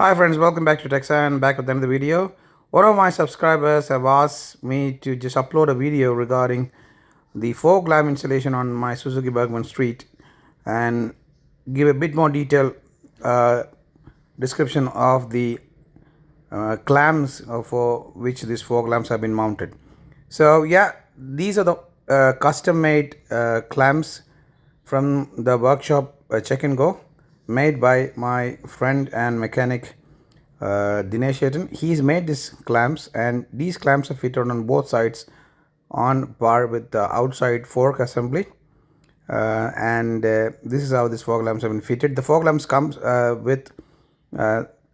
Hi friends, welcome back to Texan. Back with another video. One of my subscribers have asked me to just upload a video regarding the fog lamp installation on my Suzuki Burgman Street and give a bit more detailed description of the clamps for which these fog lamps have been mounted. So yeah, these are the custom-made clamps from the workshop Check and Go, made by my friend and mechanic Dinesh. He's made these clamps, and these clamps are fitted on both sides on par with the outside fork assembly. This is how these fog lamps have been fitted. The fog lamps comes with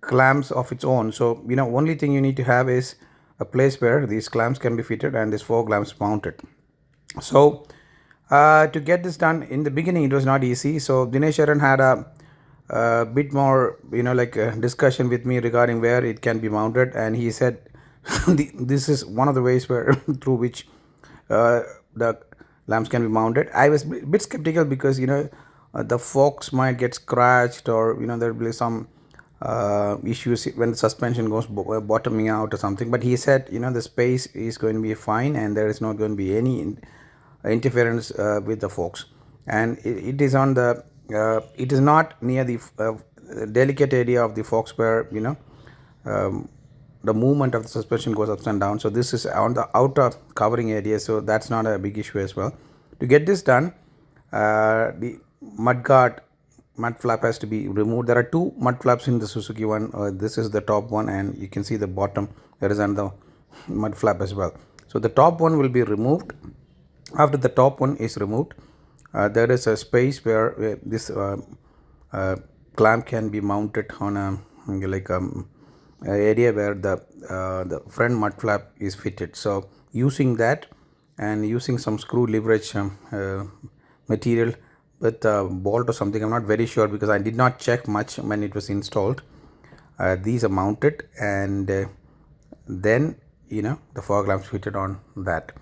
clamps of its own, so only thing you need to have is a place where these clamps can be fitted and these fog lamps mounted. So to get this done, in the beginning it was not easy. So Dinesh had a bit more discussion with me regarding where it can be mounted, and he said this is one of the ways where through which the lamps can be mounted. I was a bit skeptical because the forks might get scratched, or there will be some issues when the suspension goes bottoming out or something. But he said the space is going to be fine and there is not going to be any interference with the forks, and it is on the it is not near the delicate area of the forks where the movement of the suspension goes ups and down. So this is on the outer covering area, so that's not a big issue as well. To get this done, the mud flap has to be removed. There are two mud flaps in the Suzuki one. This is the top one, and you can see the bottom. There is another mud flap as well. So the top one will be removed. After the top one is removed, there is a space where this clamp can be mounted on a area where the front mud flap is fitted. So using that and using some screw leverage material with a bolt or something, I'm not very sure because I did not check much when it was installed. These are mounted, and then the fog lamps fitted on that.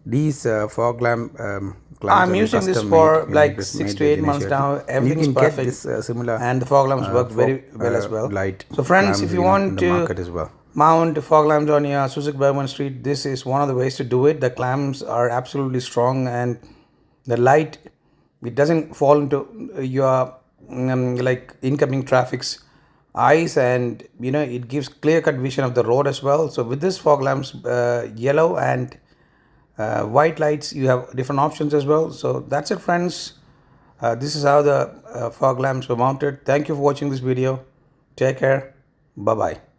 These fog lamp clamps I'm using this for like 6 to 8 months now. Everything is perfect, similar, and the fog lamps work very well as well. Light. So friends, if you want to mount fog lamps on your Suzuki Burgman Street, this is one of the ways to do it. The clamps are absolutely strong, and the light, it doesn't fall into your incoming traffic's eyes, and it gives clear-cut vision of the road as well. So with this fog lamps, yellow and white lights, you have different options as well. So that's it friends, this is how the fog lamps were mounted. Thank you for watching this video. Take care. Bye bye.